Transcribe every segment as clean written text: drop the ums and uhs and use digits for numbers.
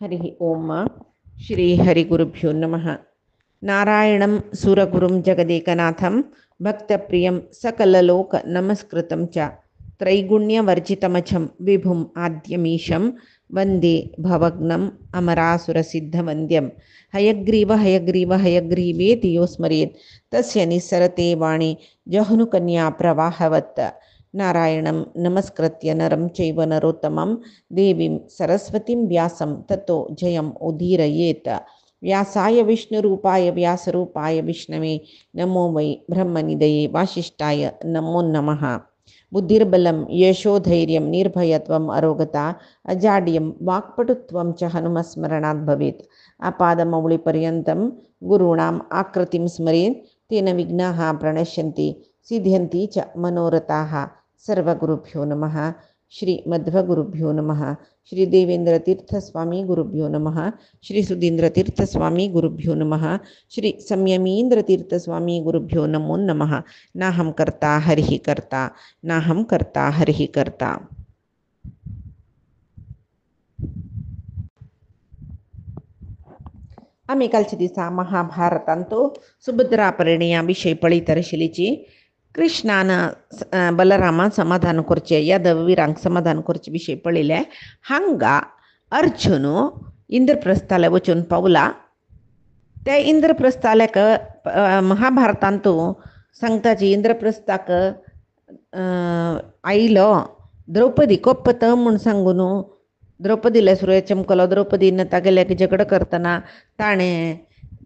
हरि ओम श्री हरिगुरुभ्यो नमः। नारायणं सुरगुरुं जगदेकनाथं भक्तप्रियं सकललोक नमस्कृतं च त्रैगुण्यवर्जितमजं विभुम् आद्यमीशं वन्दे भवग्नम् अमरासुरसिद्धवन्द्यं हयग्रीव हयग्रीव हयग्रीवेति यो स्मरेत् तस्य निस्सरते वाणी जह्नुकन्या प्रवाहवत्। नारायणं नमस्कृत्य नरं चैव नरोत्तमं देवीं सरस्वतीं व्यासं ततो जयम् उदीरयेत्। व्यासाय विष्णुरूपाय व्यासरूपाय विष्णवे नमो वै ब्रह्मनिधये वासिष्ठाय नमो नमः। बुद्धिर्बलं यशोधैर्यं निर्भयत्वम् अरोगता अजाड्यं वाक्पटुत्वं च हनुमस्मरणात् भवेत्। आपादमौलिपर्यन्तं गुरूणाम् आकृतिं स्मरेत् तेन विघ्नाः प्रणश्यन्ति सिद्ध्यन्ति च मनोरथाः। सर्वगुरुभ्यो नमः। श्री मध्वगुरुभ्यो नमः। श्री देवेंद्रतीर्थस्वामी गुरुभ्यो नमः। श्री सुधींद्रतीर्थस्वामी गुरुभ्यो नमः। श्री संयमींद्रतीर्थस्वामी गुरुभ्यो नमो नमः। नाहं कर्ता हरिः कर्ता नाहं कर्ता हरिः कर्ता। आम्ही कालच्या दिसा महाभारतांतो सुभद्रा परिणयाविषयी पळी तरशिलीची कृष्णानं बलरामा समाधान करचे यादवीरांक समाधान करचे विषय पळिले. हांगा अर्जुनु इंद्रप्रस्थाला वचून पावला. त्या इंद्रप्रस्थाल्याक महाभारतांतू सांगताची इंद्रप्रस्थाक आईलो द्रौपदी कोप्पत म्हूण सांगून द्रौपदीला सूर्य चमकलो. द्रौपदीन तागेल्याक झगड करतना ताणें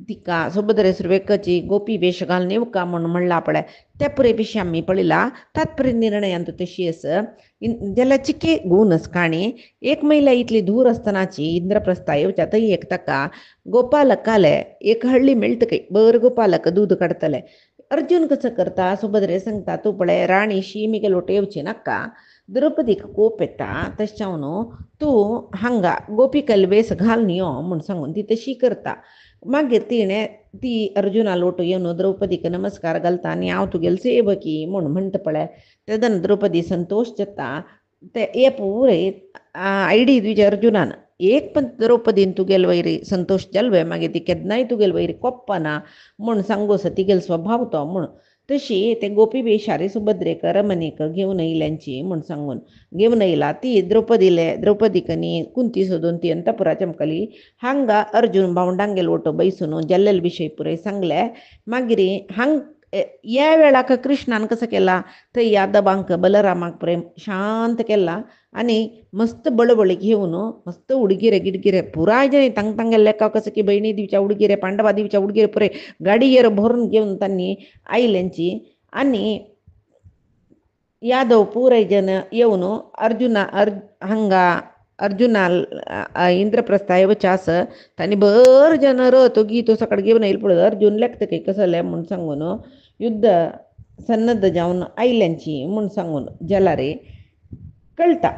तिका सुभद्रे सुरवेकची गोपी वेश घालून येवका म्हणून म्हणला पळय. त्या पुरे विशय आमी पळयला. तात्पर्य निर्णयांत तशी आस जाल्यार चिके गुणस काणी एक महिला इतली दूर आसतनाची इंद्रप्रस्था येवच्या थंय एक ताका गोपालकाले एक हळ्ळी मेळटकय बर गोपालक दूद काडतले. अर्जुन कसो करता सुभद्रे सांगता तूं पळय राणीशी मिगे लोट येवची नाका. द्रौपदीक कोप येता तशें तूं हांगा गोपिकल वेस घालून यो म्हूण सांगून ती तशी करता. मागीर ती अर्जुना लोट येवन द्रौपदीक नमस्कार घालता आनी हांव तुगेल सेवकी म्हूण म्हणटा पळय. तेदन द्रौपदी संतोश जाता. ते हे पुरे आयडी तुज्या अर्जुनान एक पण द्रौपदीन तुगेल वैरी संतोश जाल्वे मागीर ती केन्नाय तुगेल वैरी कोप्पना म्हूण सांगोस तिगेल स्वभाव तो म्हूण. तशी ते गोपी वेशारी सुभद्रेक रमणीक घेवन येयल्यांची म्हूण सांगून घेवन येयला. ती द्रौपदीक न्ही कुंती सोदून ती अंतपुरा चमकली. हांगा अर्जुन भावंडांगेल ओटो बैसून जाल्लेल विशय पुरे सांगले. मागीर ह्या वेळाक कृष्णान कसो केला थंय यादवांक बलरामाक प्रेम शांत केला आनी मस्त बळबळी घेवन मस्त उडगिरे गिडगिरे पुराय जणी तांगेले लेका कसो की बहिणी दिवच्या उडगिरे पांडवा दिवच्या उडगिरे पुरे गाडयेर भरून घेवन तांणी आयल्यांची. आनी यादव पुराय जन येवन अर्जुना इंद्रप्रस्था येवच्या आस तांणी भर जन रथ गीत सकाळ घेवन येयले पळय. अर्जुन लेखतकय कसले म्हूण सांगून युद्ध सन्नद्ध जावन आयल्यांची म्हूण सांगून जलारे कळटा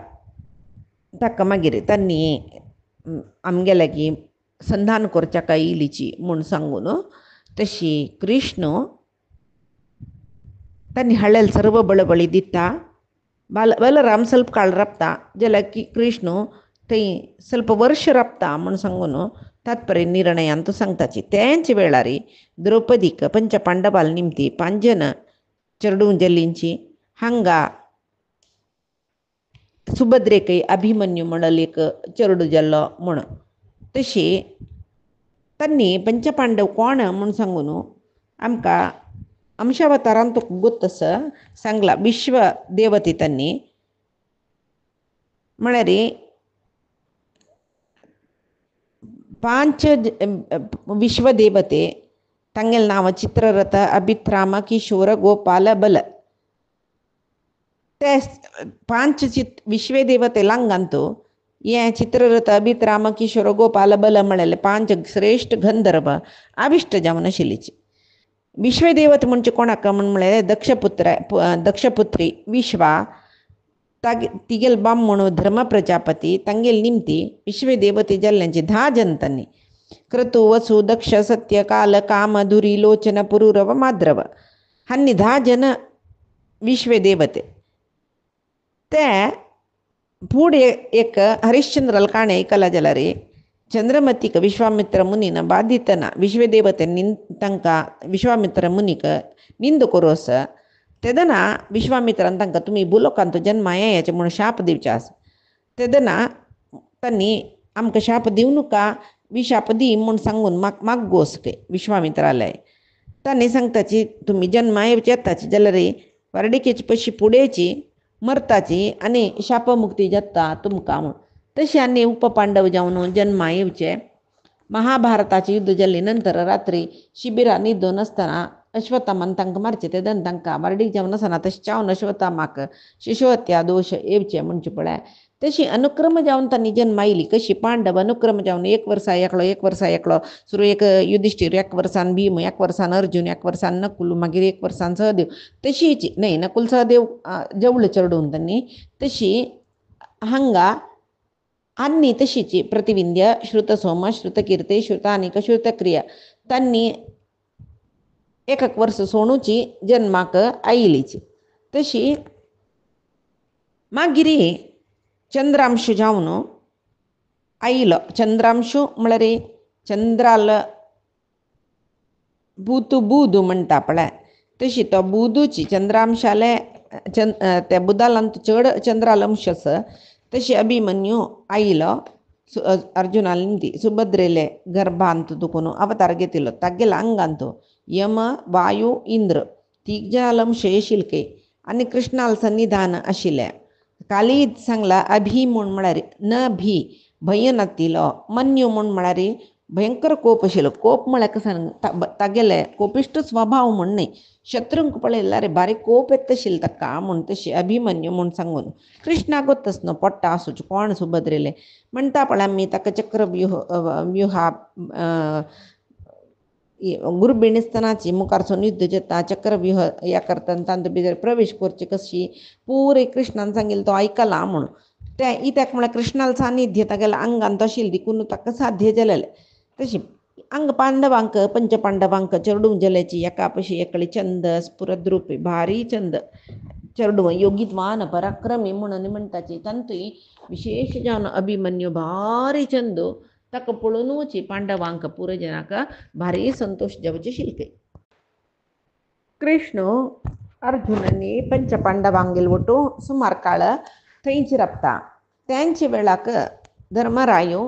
ताका. मागीर तांणी आमगेल्या की संधान करच्या काय येयलीची म्हूण सांगून तशी कृष्ण तांणी हाडलेले सर्व बळबळी दिता. बलराम ಸ್ವಲ್ಪ काळ राबता जाल्यार की कृष्ण थंय ಸ್ವಲ್ಪ वर्ष राबता म्हूण सांगून तात्पर्य निर्णयांत सांगताची. तेंच वेळार द्रौपदीक पंच पांडवाल निमती 5 जन चेडूं जल्लींची. हांगा सुभद्रेकय अभिमन्यू म्हणल एक चेडूं जाल्लो म्हूण. तशी तांणी पंचपांडव कोण म्हूण सांगून आमकां अंशावतारांत गोत्तस सांगला. विश्व देवते तांणी म्हळ्यार 5 विश्व देवते तांगेल नांव चित्ररथ अभित्राम किशोर गोपाल बल. ते 5 विश्वे देवते लांगांतू हे चित्ररथ अभित्राम किशोर गोपाल बल म्हळ्यार 5 श्रेष्ठ गंधर्व आविश्ट जावन आशिल्लीची. विश्वे देवत म्हणजे कोणाक म्हळ्यार दक्षपुत्री विश्वा तिगेल बाम म्हणून धर्म प्रजापती तांगेल निमती विश्वे देवते जाल्ल्यांची 10 जन तांणी. क्रतु वसु दक्ष सत्य काल काम धुरी लोचन पुरुरव माद्रव हांनी 10 जन विश्वे देवते. ते फुडें एक हरिश्चंद्राल काणी आयकला जाल्यार चंद्रमतीक विश्वामित्र मुनीन बाधितना विश्वदेवते तांकां विश्वामित्र मुनीक निंद करोस तेदना विश्वामित्रान तांकां तुमी बुलोकांचो जन्म येयाचे म्हूण शाप दिवचे आसा तेदना तांणी आमकां शाप दिवं नाका विशाप दी म्हूण सांगून मागोस विश्वामित्रालय तांणी सांगताची तुमी जन्मा येताची जाल्यार वर्डिकेची पयशी पुडेची मरताची आनी शापमुक्ती जाता तुमकां म्हूण तशी आनी उपपांडव जावन जन्मा येवचे महाभारताचें युद्ध जाल्ले नंतर रात्री शिबिरात न्हिदून आसतना अश्वत्थामान तांकां मारचे तेदन तांकां वर्डीक जावन आसतना तशें चावन अश्वत्थामाक शिशुहत्या दोश येवचे म्हणचे पळय तशी अनुक्रम जावन तांणी जन्मा येयली कशी पांडव अनुक्रम जावन एक वर्सा एकलो सुरू एक युधिष्ठीर एक वर्सान भीम एक वर्सान अर्जुन एक वर्सान नकुल मागीर एक वर्सान सहदेव तशीच न्हय नकुल सहदेव जवळ चढून तांणी तशी हांगा आनी तशीची प्रतिविंध्य श्रुतसोम श्रुतकीर्ती श्रुतानिक श्रुतक्रिया तांणी एक वर्स सोणूची जन्माक आयलीची तशी मागीर चंद्रांश जावन आयलो चंद्रांश म्हळ्यार चंद्राल बूद म्हणटा पळय तशी तो बुदूची चंद्रांशाले त्या बुदालांत चड चंद्राल अंश तशी अभिमन्यू आयलो अर्जुनाली सुभद्रेले गर्भांत दुखून अवतार घेतिल्लो तागेल्या अंगांत यम वायू इंद्र तिगजाल अंश येशिल्के आनी कृष्णाल सन्निधान आशिल्ले काली सांगला अभी म्हूण म्हळ्यार न भी भंय नातिलो मन्यू म्हूण म्हळ्यार भयंकर कोप आशिल्लो कोप म्हळ्यार कसो तागेले कोपिश्ट स्वभाव म्हूण न्हय शत्रूंक पळयल्यार बारीक कोप येता आशिल्लो ताका म्हूण तशी अभिमन्यू म्हूण सांगून कृष्णाक गोत्तच न्हू पडटा आसूच कोण सुभद्रेले म्हणटा पळय आमी ताका चक्रव्यूहा गुरबीण आसतनाची मुखारसून युद्ध जाता चक्रव्यूह ह्या करतना तांतूं भितर प्रवेश करची कशी पुरे कृष्णान सांगिल्लें तो आयकला म्हूण ते इत्याक म्हळ्यार कृष्णाल सानिध्य तागेल्या आंगांत आशिल्लें देखून ताका साध्य जालेलें तशी अंग पांडवांक पंचपांडवांक चेडूं जाल्याची एका पयशी एकली छंद स्फुरद्रुपी भारी छंद चेडूं योगीत्वान पराक्रमी म्हणून म्हणटाची तांतूय विशेश जावन अभिमन्यू भारी छंद ताका पळोवनूच पांडवांक पुरजनाक भारी संतोष जावचे शिल्के कृष्ण अर्जुनांनी पंचपांडवांगेल वटू सुमार काळ थंयच राबता त्यांचे वेळाक धर्मरायो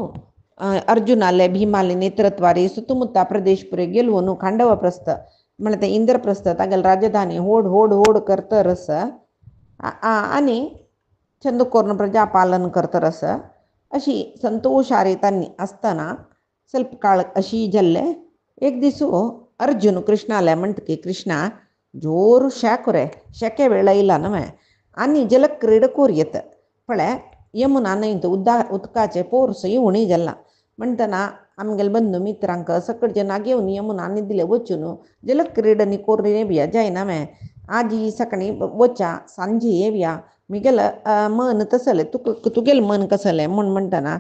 अर्जुनाले भीमाले नेतृत्वारी सुತ್ತಮುತ್ತ प्रदेश पुरे गेलवून खांडवप्रस्थ म्हळ्यार ते इंद्रप्रस्थ तागेल राजधानी होड होड होड करतरस आनी छंद करून प्रजापालन करतरस अशी संतोषारी तांणी आसतना ಸ್ವಲ್ಪ काळ अशी जाल्ले एक दिसू अर्जुन कृष्णाले म्हणटकी कृष्णा जोर शेक रे शेके वेळ येयला न्हय आनी जलक्रीड कोरयेत पळय यमुना न्हंयत उदकाचे पोरस येवणी जाल्ला म्हणटना आमगेले बंधू मित्रांक सकळचे नागेवन यमुना न्हिदले वचून जलक्रीडनी कोरून येवया जायना मॅ आजी सकाळी वचा सांजे येवया मिगेल मन तसलें तुगेलें मन कसलें म्हूण म्हणटना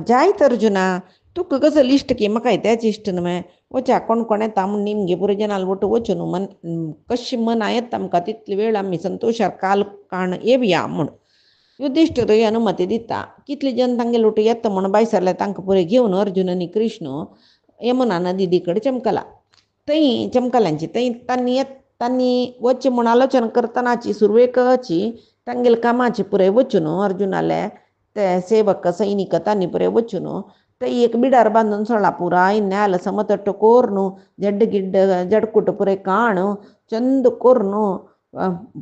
जायत अर्जुना तुका कसलें इश्ट की म्हाका तेच इश्ट न्हय वचा कोण कोण येता म्हूण निमगे पुरो जनाल वटू वचून मन कशी मना येता आमकां तितले वेळ आमी संतोशार काल काण येवया म्हूण युधिष्ठिरय अनुमती दिता कितले जन तांगेले वटू येता म्हूण बायसरले तांकां पुरे घेवन अर्जुन आनी कृष्ण यमुना नदी कडेन चमकला थंय चमकल्यांची थंय तांणी वचचें म्हूण आलोचना करतनाची सुरवेकची तांगेले कामाचे पुरे वचून अर्जुनाले ते सेवक सैनिक तांणी पुरे वचून थंय एक बिडार बांदून सोडला पुराय न्याल समतट्ट कोरून जड्ड गिड्ड जडकुट पुरे काण चंद कोरून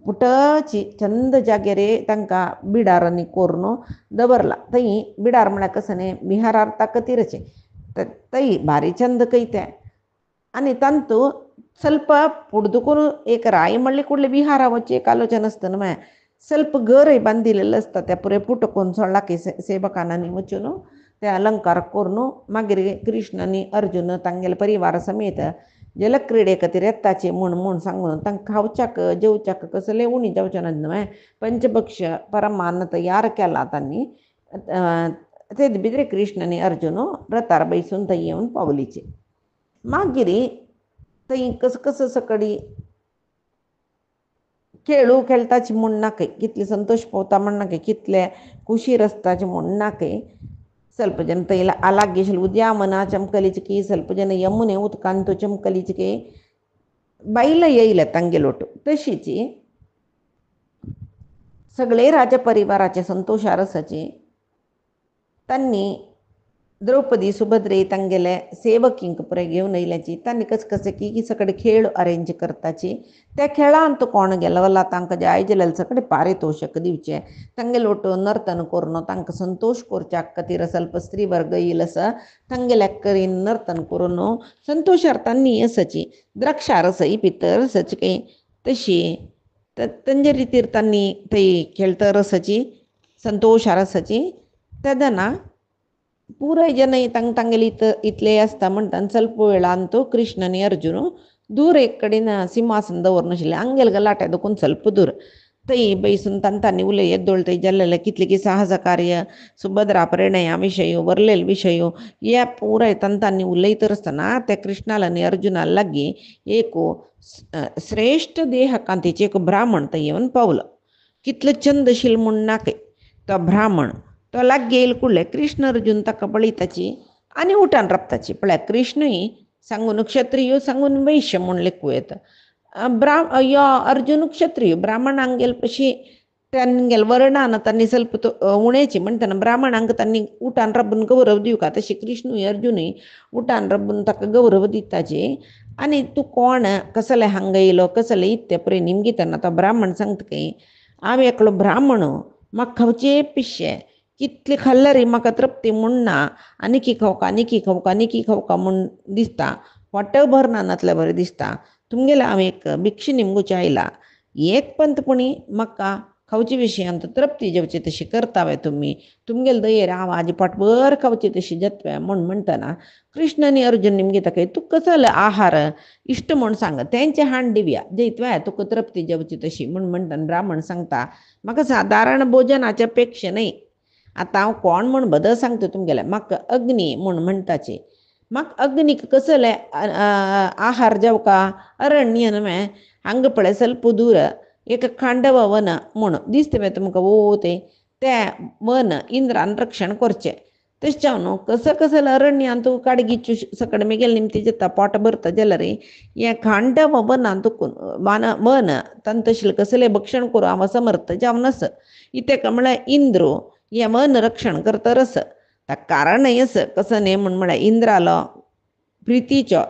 पुटची चंद जाग्यार तांकां बिडारांनी कोरून दवरला थंय बिडार म्हळ्यार कसं न्ही विहारार ताका तिरचे थंय भारी चंद कयते आनी तांतू ಸ್ವಲ್ಪ पुडदुकून एक राय म्हणले कुडले विहारा वचची एक आलोचना आसता न्हय ಸ್ವಲ್ಪ गरय बांदिल्लेलो आसता त्या पुरे पुटकून सोडला की सेवकांनी वचून ते अलंकार करून मागीर कृष्ण आनी अर्जुन तांगेले परिवार समेत जलक्रीडे खातीर येताचे म्हूण सांगून तांकां खावच्याक जेवच्याक कसलें उणी जावचें ना न्हय पंचभक्ष परमान तयार केला तांणी ते भितर कृष्ण आनी अर्जुन रथार बैसून थंय येवन पावलीचे मागीर थंय कसं सकडी खेळू खेळटाचे म्हूण नाकय कितले संतोश पावता म्हण नाकय कितले खुशी आसताचे म्हूण नाकय ಸ್ವಲ್ಪ ಜನ ತೈಲ ಅಲಾಗ್ಯಶಲ್ ಉದ್ಯಾಮನ ಚಮಕಲಿಚಿಕೆ ಸ್ವಲ್ಪ ಜನ ಯमुने उदकांतो चमकलिचिके बाईला येईल तांगेलोट तशीची सगळे राजपरिवाराचे संतोष अरसाचे त्यांनी द्रौपदी सुभद्रे तांगेले सेवकिंक पुरे घेऊन येयल्याची त्यांनी कस की सगळे खेळ अरेंज करताची त्या खेळांत कोण गेलवला तांकां जाय जाल्यार सगळे पारितोषक दिवचे तांगे लोट नर्तन करून तांकां संतोष करच्या खातीर ಸ್ವಲ್ಪ स्त्री वर्ग येईल असं तांगे लेकरीन नर्तन करून संतोषार्थांनी असची द्राक्षारसई पितर सचके तशी ತಂಜೆ ರೀತಿರ್ ತನ್ನಿ ತೈ ಕೇಳ್ತಾರ ಸಚಿ संतोष अरसाची तेदना पुराय जन तांगेली इतले आसता म्हणटा ಸ್ವಲ್ಪ वेळांत कृष्ण आनी अर्जुन दूर एक कडेन सिंहासन दवरून आशिल्लें आंगेल गलाट्या दुखून ಸ್ವಲ್ಪ दूर थंय बैसून तांतांनी उलय येद्दोळ थंय जाल्लेले कितले की साहस कार्य सुभद्रा प्रणया विशयो वरलेल विशयो हे पुराय तांतांनी उलयत आसतना त्या कृष्णाला आनी अर्जुनाला लागीं एक श्रेष्ठ देहकांतीचे एक ब्राह्मण थंय येवन पावलो कितलो चंद आशिल्लो म्हूण नाके तो ब्राह्मण तो लागीं येयलो कुडले कृष्ण अर्जुन ताका पळयताची आनी उठान राबताची पळय कृष्णय सांगून क्षत्रिय सांगून वैश्य म्हूण लेखूं येता यो अर्जुन क्षत्रिय ब्राह्मणांगेल पशी तांगेल वर्णान तांणी ಸ್ವಲ್ಪ उणेची म्हणटना ब्राह्मणांक तांणी उठान राबून गौरव दिवका तशी कृष्णूय अर्जुनूय उठान राबून ताका गौरव दिताची आनी तूं कोण कसले हांगा येयलो कसले इत्ते पळय निमगितना तो ब्राह्मण सांगता की हांव एकलो ब्राह्मण म्हाका खावचे पिशे कितले खाल्ले रे म्हाका तृप्ती म्हणना आनीकी खावका म्हूण दिसता पोट भरनातले बरें दिसता तुमगेले हांव एक भिक्षी निमगुचे आयला एक पंतपणी म्हाका खावचे विशयांत तृप्ती जेवची तशी करतावे तुमगेले दयेर हांव हाजे पोटभर खावची तशी जत्वे म्हूण म्हणटना कृष्ण आनी अर्जुन निमगे ताका तुका कसले आहार इश्ट म्हूण सांग तेंचे हाड दिवया जैतवे तुका तृप्ती जेवची तशी म्हूण म्हणटना ब्राह्मण सांगता म्हाका सादारण भोजनाचे अपेक्षा न्हय आतां हांव कोण म्हूण बदल सांगता तुमगेले म्हाका अग्नी म्हूण म्हणटाची म्हाका अग्नीक कसले आहार जेवका अरण्य न्हय हांगा पळय ಸ್ವಲ್ಪ दूर एक खांडव वन म्हूण दिसता तुमकां वो ते वन इंद्रान रक्षण करचें तशें न्हू कसले अरण्यान तूं काडगीच्यो सकड मेगेल निमती जेता पोट भरता जाल्यार हें खांडव वनान तुका वन तांत तशें कसलें भक्षण करूं हांव समर्थ जावनस इतेका म्हळ्यार इंद्र हें वन रक्षण करता रस कारण असं कसं न्ही म्हळ्यार इंद्रालो प्रितीचो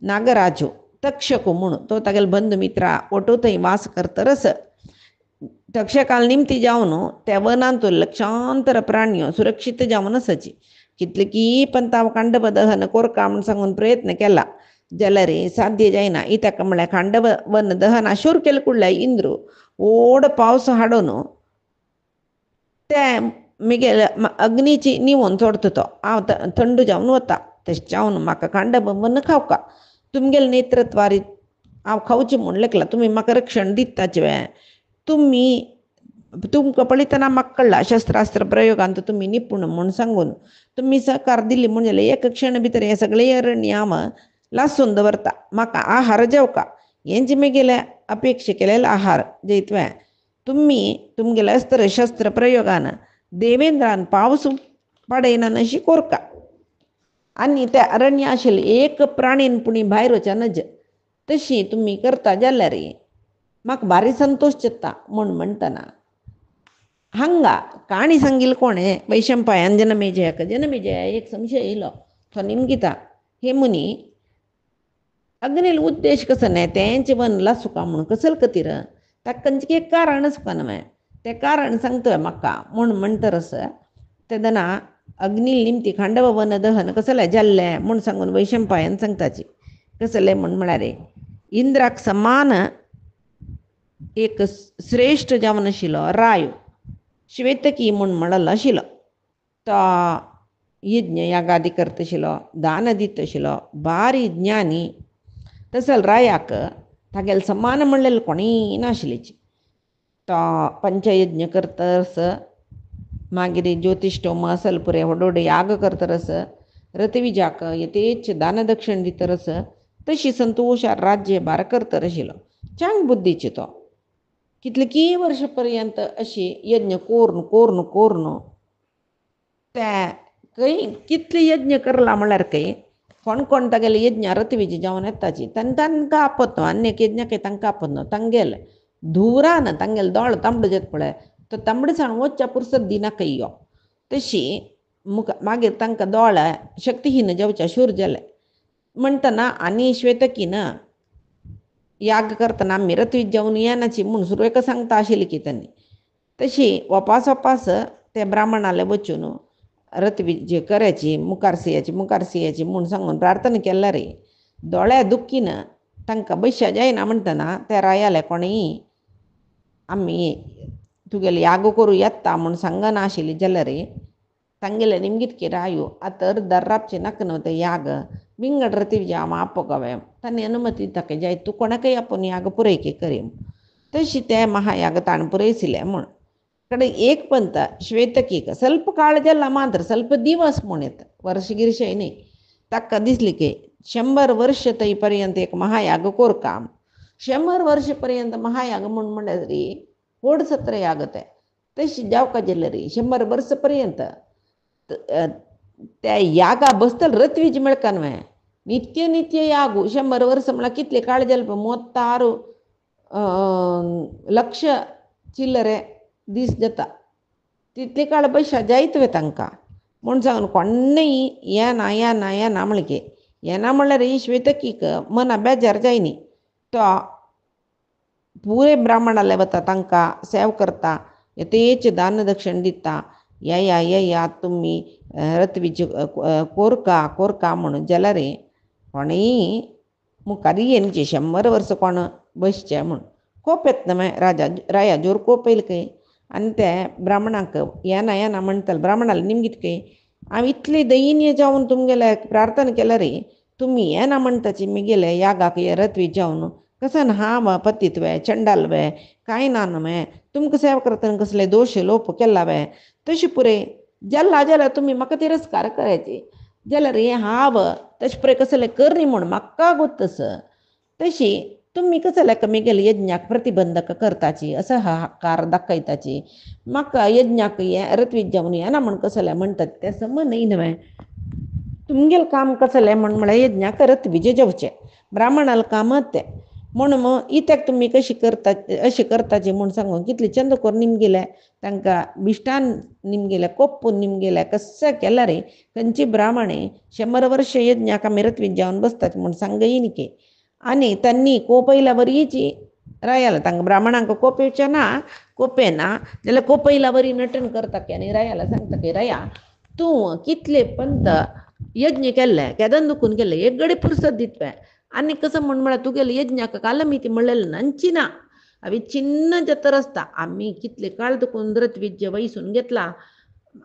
नागराजो तक्षको म्हणून तो तागेलो बंधू मित्रा ओटो थंय वास करता रस तक्षकाल निमती जावन त्या वनांत लक्षांतर प्राण्यो सुरक्षीत जावन आसाची कितले की पण तांव खांडव दहन कोरका म्हूण सांगून प्रयत्न केला जाल्यार साध्य जायना इताका म्हळ्यार खांडव वन दहन आशूर केले कुडल्या इंद्र व्हड पावस हाडून ते मिगेल अग्नीची निवोन सोडता तो हांव थंड जावन वता तशें जावन म्हाका खांडव वन खावका तुमगेले नेतृत्वारीत हांव खावचें म्हूण लेखला तुमी म्हाका रक्षण दिताचे वे तुमकां पळयतना म्हाका कळ्ळा शस्त्रास्त्र प्रयोगांत तुमी निपूण म्हूण सांगून तुमी सहकार दिली म्हूण जाल्यार एक क्षण भितर हे सगळे अरण्य हांव लासून दवरता म्हाका आहार जेवका हेंचे मेगेले अपेक्षा केलेले आहार जैतवे तुमगेले अस्त्र शस्त्र प्रयोगान देवेंद्रान पावस पडयना अशी कोरका आनी त्या अरण्य आशिल्ले एक प्राणीन पुणी भायर वचना नज तशी तुमी करता जाल्यार म्हाका भारी संतोष जाता म्हूण म्हणटना हांगा काणी सांगिल्ली कोणें वैशंपायन जनमेजयाक एक संशय येयलो तो निमगिता हे मुनी अग्नील उद्देश कसो न्हय तेंचे वन लासुका म्हणून कसले खातीर ताका खंयचें एक कारण आसपा न्हय तें कारण सांगता म्हाका म्हूण म्हणटरस तेदना अग्नील निमती खांडव वन दहन कसलें जाल्लें म्हूण सांगून वैशंपायन सांगताची कसलें म्हूण म्हळ्यार इंद्राक समान एक श्रेष्ठ जावन आशिल्लो राय श्वेतकी म्हूण म्हणलो आशिल्लो तो यज्ञ यागादी करता आशिल्लो दान दिता आशिल्लो भारी ज्ञानी तसले रायाक तागेले समान म्हणलेलें कोणीय नाशिल्लेची तो पंचयज्ञ करतरस मागीर ज्योतिश्टोम असल पुरे व्हड याग करतरस रतविजाक यथेच्छ दान दक्षिण दितरस तशी संतोषार राज्य भार करतर आशिल्लो चांग बुद्धीचे तो कितले की वर्ष पर्यंत अशी यज्ञ कोरून त्या काही कितले यज्ञ करला म्हणल्यार काही कोण कोण तागेले यज्ञ रथविजी जावन येताची तांकां आपत न्हू आनी एक यज्ञ तांकां आपत न्हू तांगेले धुरान तांगेले दोळ तांबडो जेत पळय तो तांबडेसाण वचच्या पुरसत दिनाका यो तशी मागीर तांकां दोळ शक्तीहीन जेवच्या शूर जाले म्हणटना आनी श्वेतकीन याग करतना आमी रथवीज जावन येनाची म्हूण सुरवेका सांगता आशिल्ली की त्यांनी तशी वपास ते ब्राह्मणाले वचून रथवीज करायची मुखार सियाची म्हूण सांगून प्रार्थना केल्या रे दोळ्या दुखीन तांकां बैश्या जायना म्हणटना ते रायाले कोणीय आमी तुगेले याग करूं येता म्हूण सांगना आशिल्ली जाल्यार तांगेले निमगीत रायो आतर दर्रापचे नकन ते याग विंगड रथवीज हांव आपोगावे तांणी अनुमती ताका जाय तूं कोणाकय आपोवन याग पुरयके करी तशी ते महायाग ताण पुरयसिले म्हूण कಡೆ एक पंत श्वेतकीक ಸ್ವಲ್ಪ ಕಾಳ ಜಲ್ಲ ಮಾತ್ರ ಸ್ವಲ್ಪ दिवस म्हूण येता वर्ष गिरशय न्ही ताका दिसली की 100 वर्ष तरी पर्यंत एक महायाग कोरका 100 वर्ष पर्यंत महायाग म्हूण म्हणल्यार री कोड सत्र याग ते तशी जावका जाले री 100 वर्ष पर्यंत त्या यागा बसतल रथवीज मेळका न्हय नित्य यागू 100 वर्ष म्हळ्यार कितले काळ जाले 36 लक्ष चिल्लरे दीस जाता तितले काळ पयशा जायतवे तांकां म्हूण सांगून कोण्णय येना म्हणके येना म्हणल्यार ही श्वेतकीक मना बेजार जायनी तो पुरे ब्राह्मणाले वता तांकां सेव करता यथेच दान दक्षिण दिता या तुमी रथवीज कोरका म्हणून जाल्यार कोणेय मुखार येनचे 100 वर्स कोण बसचे म्हूण कोप येता न्हय राया जोर कोप येयले खंय आनी ते ब्राह्मणाक येना म्हणटाले ब्राह्मणाले निमगीत खंय हांव इतले दैन्य जावन तुमगेले प्रार्थना केल्या रे तुमी येना म्हणटाची मिगेले यागाक रथवीज जावन कसन हांव पतीतवे चंडालवे कांय ना न्हय तुमकां सेवा करतना कसले दोश लोप केला वे तशी पुरे जाल्यार तुमी म्हाका तिरस्कार करायचे जाल्यार हांव तशे पुरे कसले करनी म्हूण म्हाका गोतस तशी तुमी कसले मिगेले यज्ञाक प्रतिबंधक करताची असं हाकार दाखयताची म्हाका यज्ञाक रथवीज जावन येना म्हूण कसले म्हणटात ते समन्य न्हय तुमगेलें काम कसलें म्हळ्यार यज्ञाक रथवीज जेवचे ब्राह्मणाल कामत ते म्हणून इत्याक तुमी कशी करता अशी करताची म्हूण सांगून कितले चंद करून निमगेले तांकां बिश्टान निमगेले कोप्पून निमगेले कशें केल्यार रे खंयची ब्राह्मणे 100 वर्ष यज्ञाक आमी रथवीज जावन बसतात म्हूण सांगय न्ही आनी तांणी कोपयल्या बरीची रायाला तांकां ब्राह्मणांक कोपेना जाल्यार कोपयल्या बरी नटन करता की आनी रायाला सांगता की राया तूं कितले पंत यज्ञ केल्ले केदन दुखून केल्ले एक गडे फुरसत दितवे आनी कसं म्हळ्यार तुगेले यज्ञाक कालमिती म्हणलेलें नंची ना अवी चिन्न जतर आसता आमी कितले काळ दुखून रथवीज वयसून घेतला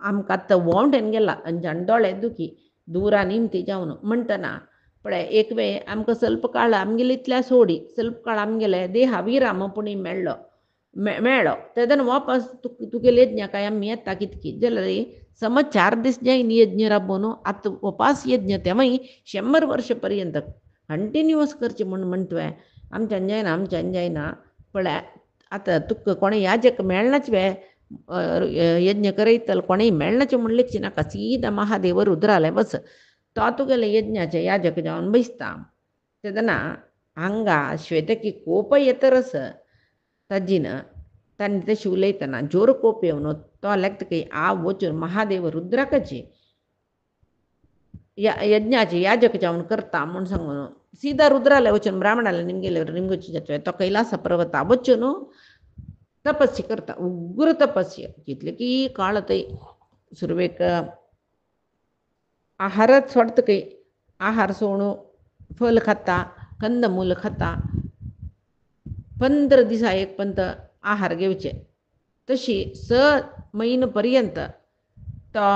आमकां आतां वोंडेन गेला दोळे दुखी दुरा निमती जावन म्हणटना पळय एक वेळ आमकां ಸ್ವಲ್ಪ काळ आमगेले इतल्या सोडी ಸ್ವಲ್ಪ काळ आमगेले देहा विरामपुणी मेळ्ळो तेदन वापस तुगेले यज्ञाक आमी येता कितकी जाल्यार समज 4 दीस जायन यज्ञ राबोवन आतां उपास यज्ञ तेवूय 100 वर्ष पर्यंत कंटिन्युअस करचे म्हूण म्हणटवे आमच्यान जायना पळय आतां तुका कोणें याजक मेळनाच वे यज्ञ करयतलो कोणेय मेळनाचें म्हूण लेखची नाका सीदा महादेव रुद्राले बस तो तुगेले यज्ञाचे याजक जावन बसता तेदना हांगा श्वेतकी कोप येतरस ताजीन तांणी तशी उलयतना जोर कोप येवन तो लेखतकी हांव वचून महादेव रुद्राकाची यज्ञाचे याजक जावन करता म्हूण सांगून सीदा रुद्राले वचून ब्राह्मणाले निमगेले निमगोची जातवे तो कैलास पर्वता वचून तपस्या करता उग्र तपस्या कितले की काळ थंय सुरवेक आहारच सोडतकी आहार सोडून फल खाता कंदमूल खाता 15 दिसा एक पंत आहार घेवचे तशी 6 म्हयने पर्यंत तो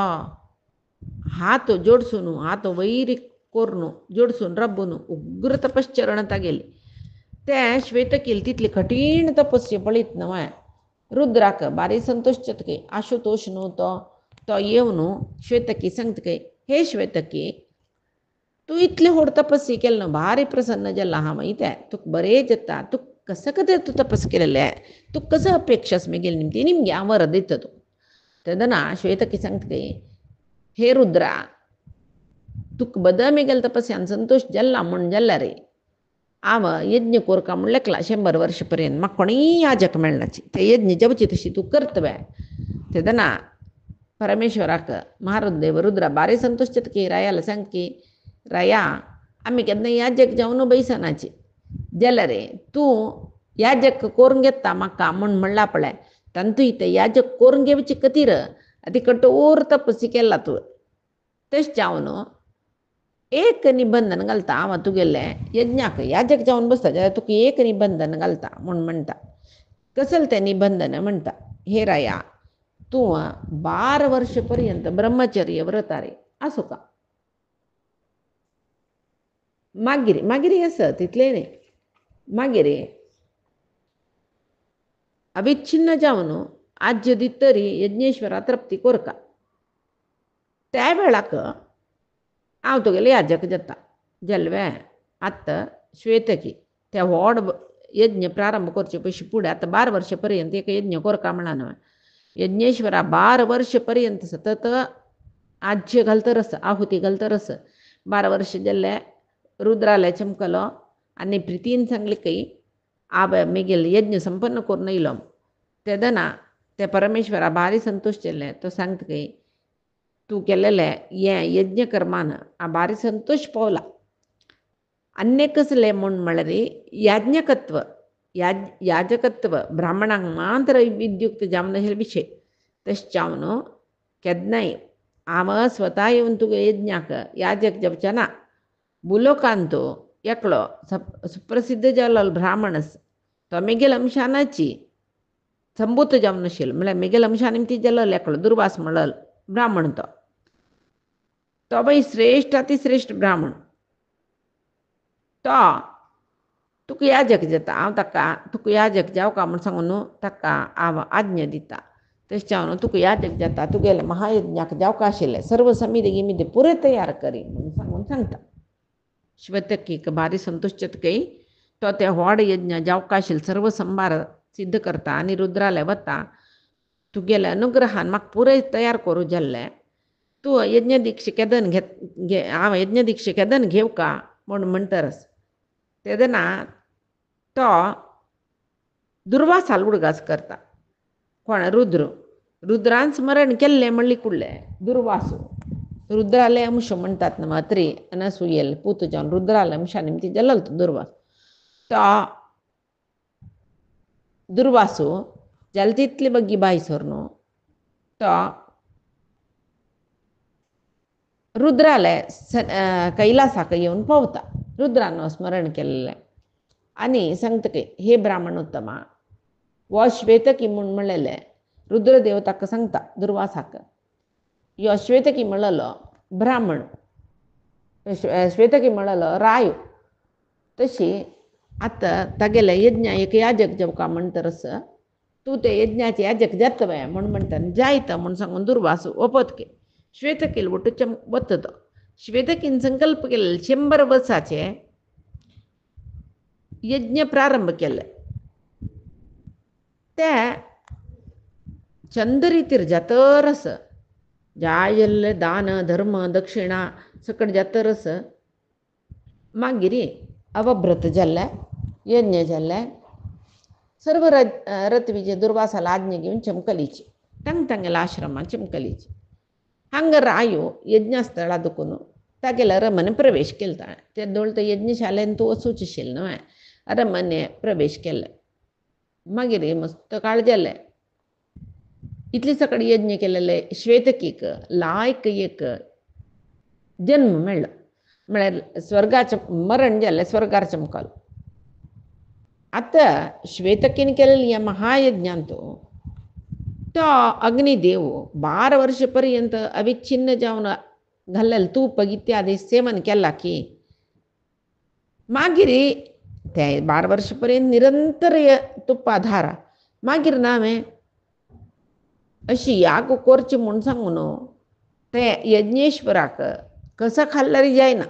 हात जोडसून हात वैर करून जोडसून रब्बून उग्र तपश्चरणांत गेले ते श्वेतकील तितली कठीण तपस्या पळयत न्हय रुद्राक बारी संतोष जातकी आशुतोष न्हू तो येवन श्वेतकी सांगतकी हे श्वेतकी तूं इतले व्हड तपस्या केले न्हू भारी प्रसन्न जाला हांव माहिती तुका बरें जाता तूं कसं कदें तूं तपस केलेलें तूं कसं अपेक्षास मेगेल निमती निमगे हांव वर दिता तूं तेदना श्वेतकी सांगतकी हे रुद्रा तुक बदमी गेल तपस्यान संतोष जल्ला म्हण जल्ला रे आव यज्ञ कोरका म्हण लेखला 100 वर्षपर्यंत म्हाका कोणीय याजक मेळनाची ते यज्ञ जपची तशी तू करतवे ते दना परमेश्वराक महारुद्देव रुद्रा बारे संतोष की रायाला सांग की राया आम्ही केन्ना याजक जावन बैसनाची जाल्यार रे तूं याजक करून घेता म्हाका म्हण म्हणला पळय तांतू इथे याजक करून घेवची कतीर अति कठोर तपस्सी केला तू तेच जावन एक निबंधन घालता हांव तुगेले यज्ञाक याजक जावन बसता जाल्यार तुका एक निबंधन घालता म्हण म्हणटा कसले ते निबंधन म्हणटा हे राया तूं 12 वर्ष पर्यंत ब्रह्मचर्य व्रता रे आसो का मागिरी आसा तितले न्ही मागीर अविच्छिन्न जावन आज्य दितरी यज्ञेश्वरा तृप्ती कोरका त्या वेळाक हांव तुगेले याजक जाता जल्वे आतां श्वेतकी त्या व्हड यज्ञ प्रारंभ करचे पयलीं फुडें आतां 12 वर्ष पर्यंत एक यज्ञ कोरका म्हणा न्हय यज्ञेश्वरा 12 वर्ष पर्यंत सतत आज्य घालतरस आहुती घालतरस 12 वर्ष जाल्ले रुद्रालय चमकलो आनी प्रितीन सांगले की आब मेगेल यज्ञ संपन्न करून येयलो ते दना ते परमेश्वरा भारी संतोष जाल्ले तो सांगता की तूं केलेले हे यज्ञ कर्मान हांव भारी संतोष पावला अन्य कसले म्हण म्हळ्यार याज्ञकत्व याजकत्व ब्राह्मणांक मात्र विद्युक्त जावन आशिल्ले विशय तशें जावन केन्नाय हांव स्वता येवन तुगे यज्ञाक याजक जपचे ना बुलोकांतो एकलो सुप्रसिद्ध जालो ब्राह्मण तो मेगेल अंशानाची संबूत जावन नाशिल्लो म्हळ्यार मेगेल अंशा निमती जालो एकलो दुर्वास म्हणलो ब्राह्मण तो बाई श्रेष्ठ अतिश्रेष्ठ ब्राह्मण तो तुका याजक जाता हांव ताका तुका याजक जावका म्हूण सांगून ताका हांव आज्ञा दिता तशें जावन तुका याजक जाता तुगेले महायज्ञाक जावका आशिल्ले सर्व समिती गिमिती पुरे तयार करी म्हूण सांगून सांगता श्वेतकीक भारी संतोश जातकीर तो त्या व्हड यज्ञ जावका आशिल्ले सर्व संभार सिद्ध करता आनी रुद्रालय वता तुगेले अनुग्रहान म्हाका पुरे तयार करूं जाल्ले तूं यज्ञ दिक्षा केदन हांव यज्ञ दिक्षा केदन घेव का म्हूण म्हणटरस तेदना तो दुर्वासाल उडगास करता कोण रुद्रान स्मरण केल्लें म्हणली कुडले दुर्वासो रुद्रालय अंश म्हणटात न्हय अत्री अनसुयेल पूत जावन रुद्रालय अंशा निमती जाल्लो तो दुर्वास तो दुर्वासो जाल्यार तितली बग्गी बायसर न्हू तो रुद्रालय कैलासाक येवन पावता रुद्रान स्मरण केल्लें आनी सांगता की हे ब्राह्मणोत्तमा हो श्वेतकी म्हूण म्हणलेले रुद्रदेव ताका सांगता दुर्वासाक यो श्वेतकी म्हणलेलो ब्राह्मण श्वेतकी म्हणलेलो रायो तशी आतां तागेले यज्ञा एक याजक जावका म्हणटरस तूं ते यज्ञाचे याजक जातवे म्हूण म्हणटा जायता म्हूण सांगून दुर्वास ओपतके श्वेतकील वटूचें वता तो श्वेतकीन संकल्प केले 100 वर्साचे यज्ञ प्रारंभ केले ते चंद रितीर जातरस जाय जाल्ले दान धर्म दक्षिणा सकट जातरस मागीर अवभ्रत जाल्ले यज्ञ जाल्ले सर्व रतविजे दुर्वासाला आज्ञा घेवन चमकलीची तांगेल्या आश्रमांत चमकलीची हांगा रायो यज्ञस्थळा दुखून तागेल्या अरमने प्रवेश केला ते दोळ ते यज्ञशालेन तूं वचूच आशिल्लें न्हय अरमने प्रवेश केले मागीर मस्त काळ जाले इतले सकट यज्ञ केलेले श्वेतकीक लायक एक जन्म मेळ्ळो म्हळ्यार स्वर्गाचें मरण जालें स्वर्गार चमकलो आतां श्वेतकीन केलेल्या ह्या महायज्ञांत तो अग्निदेव 12 वर्ष पर्यंत अविच्छिन्न जावन घाल्लेलें तूप इत्यादी सेवन केला की मागीर ते 12 वर्ष पर्यंत निरंतर तुपाधारा मागीर नावें अशी याग करची म्हूण सांगून ते यज्ञेश्वराक कसो खाल्ल्यार जायना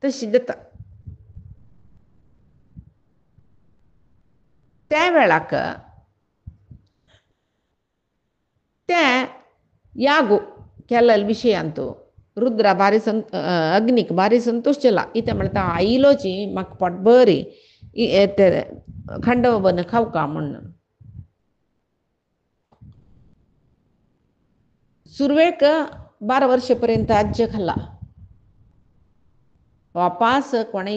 तशी जाता त्या वेळाक ते याग केल्ल विषय अंतू रुद्रा बारी अग्नीक बारी संतोष केला इथे म्हणता आईलोची म्हाका पोट बरी खांडव बन खावका म्हणून सुरवेक 12 वर्षापर्यंत आज्य खाल्ला वापास कोणे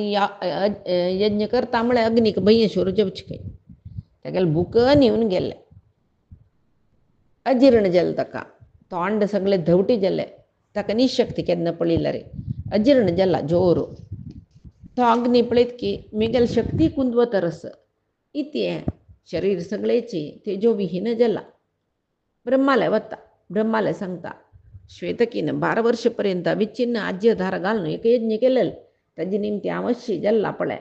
यज्ञ करता म्हळ्यार अग्नीक भय्येश्वर जेवचे काही तेगेले भूक निवन गेले अजीर्ण जालें ताका तोंड सगळे धवटी जाले ताका निशक्ती केन्ना पळयला रे अजीर्ण जाला जोर तो अग्नी पळयत की मिगेल शक्ती कुंदव तरस इतये शरीर सगळेची तेजो विहीन जाला ब्रह्मालय वता ब्रह्मालय सांगता श्वेतकीन 12 वर्षापर्यंत विच्छिन्न आज्य धार घालून एक यज्ञ केलेलं ताजे निमते अवश्य जल्ला पळय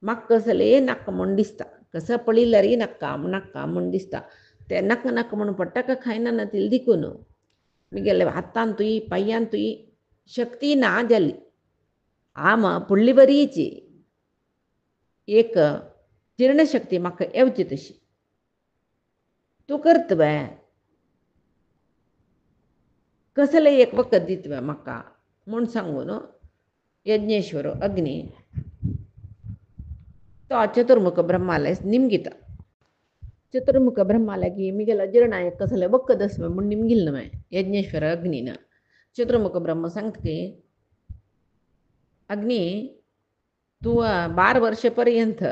म्हाका कसले नाका म्हूण दिसता कसं पळयल्यार नाका नाका म्हूण दिसता ते नाका नाका म्हणून पडटा का खायना ना तिल दिकून मिगेले हातान तुई पांयान तुई शक्ती ना जाली आम पुडली बरीची एक जीर्णशक्ती म्हाका येवची तशी तूं करत बाय कसले एक वखद दित बाय म्हाका म्हूण सांगून यज्ञेश्वर अग्नी तो चतुर्मुख ब्रह्मालय निमगिता चतुर्मुख ब्रह्मालय की मिगेला जीर्णायक कसले वखद आस म्हूण निमगिल न्हय यज्ञेश्वर अग्नीन चतुर्मुख ब्रह्म सांगता की अग्नी तूं 12 वर्षापर्यंत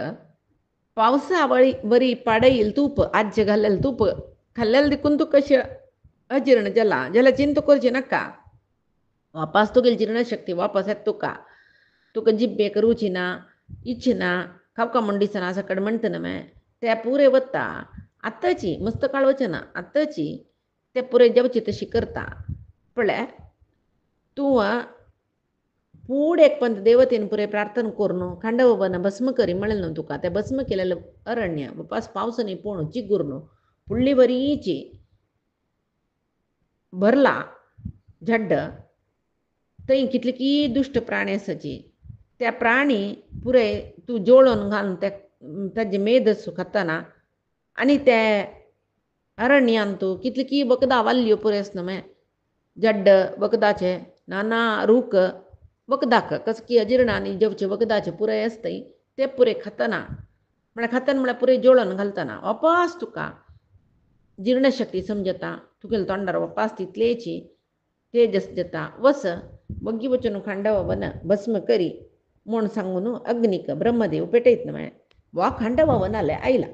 पावसा बरी पाडईल तूप आज्य घालेल तूप खाल्लेल देखून तूं कशें अजीर्ण जाला जाल्यार चिंता करची नाका वापस तुगेली जीर्णशक्ती वापस येता तुका जिब्बेक रुची ना इच्छा ना खावका म्हूण दिसना सकट म्हणटा न्हय ते पुरे वता आत्ताची मस्त काळ वचना आत्ताची ते पुरे जेवची तशी करता पळय तूं फूड एक पंत देवतेन पुरे प्रार्थना करून खांडव बन भस्म करी म्हणलें न्हू तुका ते भस्म केलेलं अरण्य वापस पावसांनी पोण चिगूर न्हू फुडली बरीची भरला झड्ड थंय कितले की दुश्ट प्राणी आसाची त्या प्राणी पुरे तूं जोळोन घालून ताजे मेद खातना आनी ते अरण्यान तूं कितले की वखदां वाल्ल्यो पुरे आसना न्हय झड्ड वखदाचे नाना रूख वखदाक कस की अजीर्ण आनी जेवचे वखदाचे पुराय आसताय ते पुरे खातना म्हळ्यार पुरे जोळोन घालतना वापस तुका जीर्णशक्ती समजता तुगेले तोंडार वापस तितलेची तेजस जाता वस बग्गी वचून खांडव बन भस्म करी म्हूण सांगून अग्नीक ब्रह्मदेव पेटयत न्हय वा खांडव वनाले आयला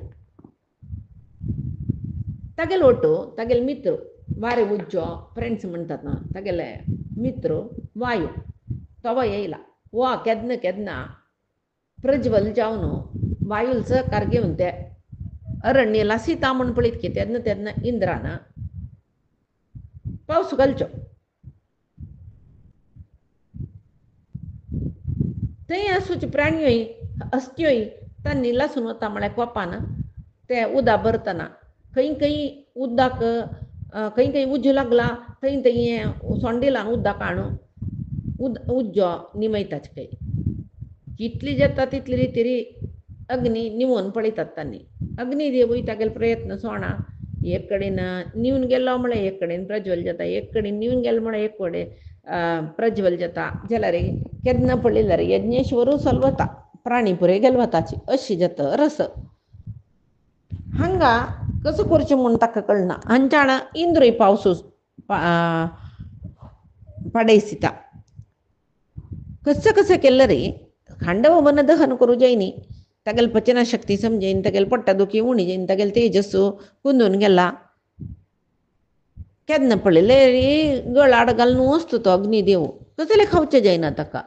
तागेले ओटो तागेले मित्र वारे उज्जो फ्रेंड्स म्हणटात ना तागेले मित्र वायू तवा येयला वा केदना केदना प्रज्वल जावन वायूल सहकार घेवन ते अरण्य लासीता म्हूण पळयत की तेदना तेदना इंद्रान पावस घालचो थंय आसूचे प्राण्योय अस्त्योय तांणी लासून वता म्हळ्यार कोपान ते उदक भरतना खंय खंय उदक खंय खंय उज्जो लागला थंय थंय सोंडेलान उदक हाडून उज्जो निमयताचे खंय जितली जाता तितली रितीरी अग्नी निवोवन पळयतात तांणी अग्निदेवूय तागेले प्रयत्न सोडना एक कडेन निवन गेलो म्हळ्यार एक कडेन प्रज्वल जाता एक कडेन निवन गेलो म्हळ्यार एक कडेन प्रज्वल जाता जाल्यार केन्ना पळयल्यार यज्ञेश्वरू सलवता प्राणी पुरे गेले वताची अशी जाता रस हांगा कसं करचें म्हूण ताका कळना हांच्यान इंद्रूय पावसूस पाडयसिता कसं केल्लें रे खांडव वन दहन करूं जायनी तागेले पचना शक्ती समजेन तागेले पोट्टा दुखी उणी जायन तागेले तेजस कुंदून गेला केन्ना पळयलें रे गळ आड घालून वचता तो अग्निदेव कसलें खावचें जायना ताका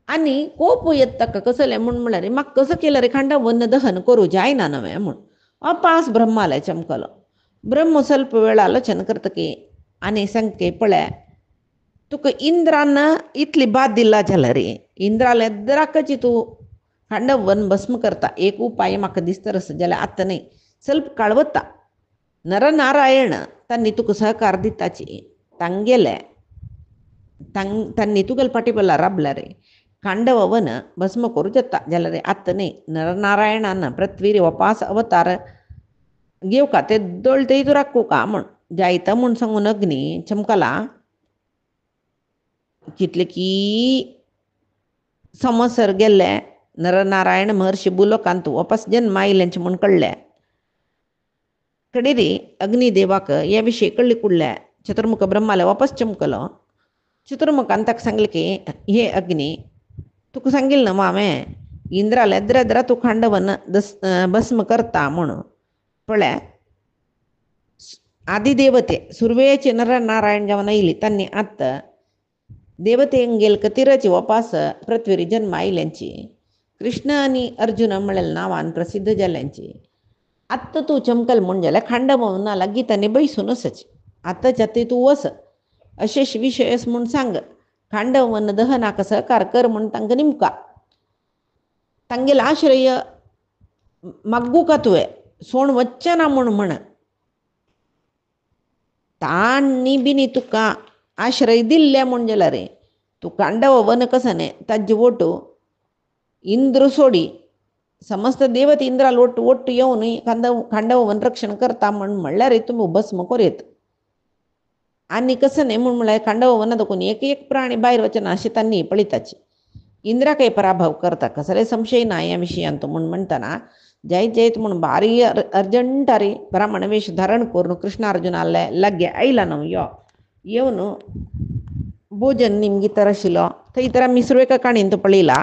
आनी कोप येता ताका कसलें म्हळ्यार म्हाका कसं केलें रे खांडव वन दहन करूं जायना न्हय म्हूण अपास ब्रह्मालय चमकलो ब्रह्म स्वल्प वेळ आलोचन करतकी आनी सांगके पळय तुका इंद्रान इतली बाद दिला जाल्यार रे इंद्राले दराकची तूं खांडव वन भस्म करता एक उपाय म्हाका दिसता रस जाल्यार आतां न्हय स्वल्प काळ वता नरनारायण तांणी तुका सहकार दिताची तांगेले तांणी तुगेले पाटी बल्ला राबला रे खांडव वन भस्म करूं जाता जाल्यार आतां न्हय नरनारायणान पृथ्वीर वपास अवतार घेवका ते दळ ते राखूं का म्हूण जायता म्हूण सांगून अग्नी चमकला कितले की संवत्सर गेल्ले नरनारायण महर्षी भूलोकांत वापस जन्म आयल्यांचे म्हूण कळ्ळें. कडेरी अग्निदेवाक ह्या विशयी कळ्ळी कुडल्या चतुर्मुख ब्रह्माला वापस चमकलो. चतुर्मुखान ताका सांगलें की हे अग्नी तुका सांगिल्लें न्हू हांवें इंद्राला येद्रा येद्रा तूं खांडवन भस्म करता म्हणून. पळय आदिदेवते सुरवेचे नरनारायण जेव्हा येयली तांणी आत्त देवतेंगेल कतिराची वापास पृथ्वीर जन्म आयल्यांची कृष्ण आनी अर्जुन म्हळेल्या नांवान प्रसिद्ध जाल्यांची आत्ता तूं चमकल म्हूण जाल्यार खांडवना लागीं तांणी बैसून वचची. आतांच्या ते तूं वच अशेश विशयस म्हूण सांग. खांडवन दहनाक सहकार कर म्हूण तांकां निमका. तांगेल आश्रय मग्गू का तुवें सोण वच्चें ना म्हण तांणी बिनी तुका आश्रय दिल्ले म्हूण जाल्यार तूं खांडव वन कसने ताजे ओटू इंद्र सोडी समस्त देवत इंद्राल ओट्टू येवन खांडव वन रक्षण करता म्हणल्यार तुमी भस्म करेत. आनी कसं न्ही म्हळ्यार खांडव वना दाखून एक एक प्राणी भायर वचना अशें तांणी पळयताची. इंद्राकय पराभव करता कसले संशय ना ह्या विशयांत म्हूण म्हणटना जायत जायत म्हूण भारी अर्जंटारी ब्राह्मण वेश धारण करून कृष्णार्जुनाले लागे आयला न्हू येवन भोजन निमगी तर आशिल्लो थंय तर आमी सुरवेका काणयेंत पळयला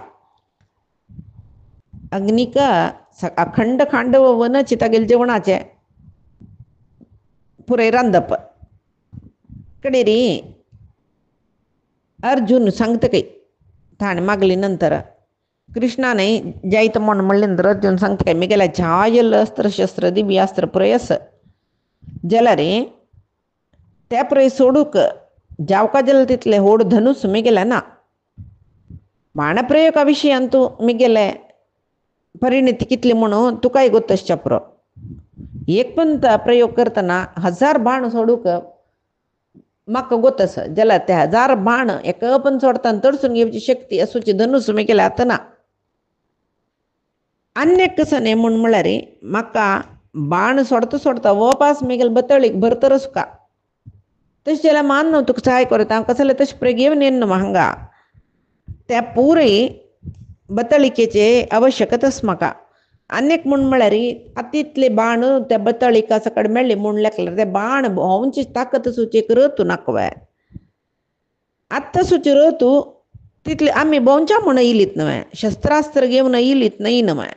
अग्नीक अखंड खांडव वनच तागेले जेवणाचे पुरय रांदप. कडेरी अर्जुन सांगतकय ताणें मागले नंतर कृष्णाने जायत म्हूण म्हणले नंतर अर्जुन सांगतकय म्हगेल्या झायल अस्त्र शस्त्र दिव्य अस्त्र पुरय आस जाल्यार त्या पुरय सोडूक जावका जाल्यार तितले होड धनुस म्हगेल्या ना. बाणप्रयोगा विशयान तूं म्हगेले परिणिती कितली म्हणून तुकाय गोतसच्या पुरो. एक पंत प्रयोग करतना 1000 बाण सोडूक म्हाका गोतस जाल्यार ते 1000 बाण एका पण सोडताना तडसून घेवची शक्ती असूची धनुस म्हगेल्या आतां ना. अन्य कसं न्ही म्हूण म्हळ्यार म्हाका बाण सोडता सोडता वपास म्हगेल बतळीक भरतरच का तशें जाल्यार मान न्हू तुका सहाय करता हांव कसले तशें प्रयोग घेवन येन न्हू हांगा त्या पुरय बतळिकेचे आवश्यकताच म्हाका. आनीक म्हूण म्हळ्यार तितले बाण त्या बतळिका सकड मेळ्ळे म्हूण लेखल्यार ते बाण भोंवची ताकत सुचेक रतू नाकवाय आत्तां सुची रतू तितले आमी भोंवच्या म्हूण येयलीत न्हय शस्त्रास्त्र घेवन येयलीत न्हय न्हय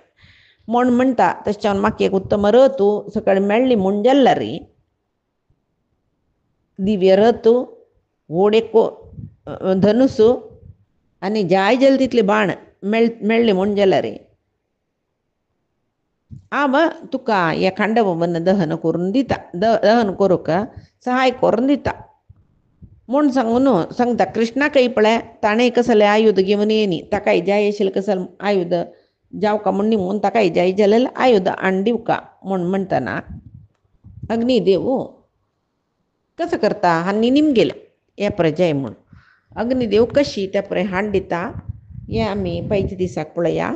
म्हूण म्हणटा. तशें म्हाका एक उत्तम रतू सकड मेळ्ळी म्हूण जाल्यार दिव्य रतू व्हड एक धनुस आनी जाय जाल्यार तितले बाण मेळ्ळे म्हूण जाल्यार हांव तुका हे खांडव वन दहन करून दिता दहन करूंक सहाय करून दिता म्हूण सांगून सांगता. कृष्णाकय पळय ताणें कसले आयुध घेवन येयनी ताकाय जाय आशिल्लें कसलें आयुध जावका म्हूण निमून ताकाय जाय जाल्यार आयुध हाडून दिवका म्हूण म्हणटना अग्निदेव कसं करता हांणी निमगेलें हे पळय जाय म्हूण अग्निदेव कशी त्या पळय हाड दिता हें आमी पयच्या दिसाक पळया.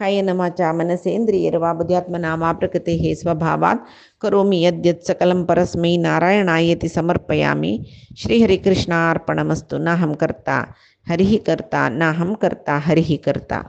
कायेन वाचा मनसेन्द्रियैर्वा बुद्ध्यात्मना वा प्रकृतेः स्वभावात् करोमि यद्यत् सकलं परस्मै नारायणायेति समर्पयामि. श्रीहरिकृष्णार्पणमस्तु. नाहं कर्ता हरिः कर्ता नाहं कर्ता हरिः कर्ता.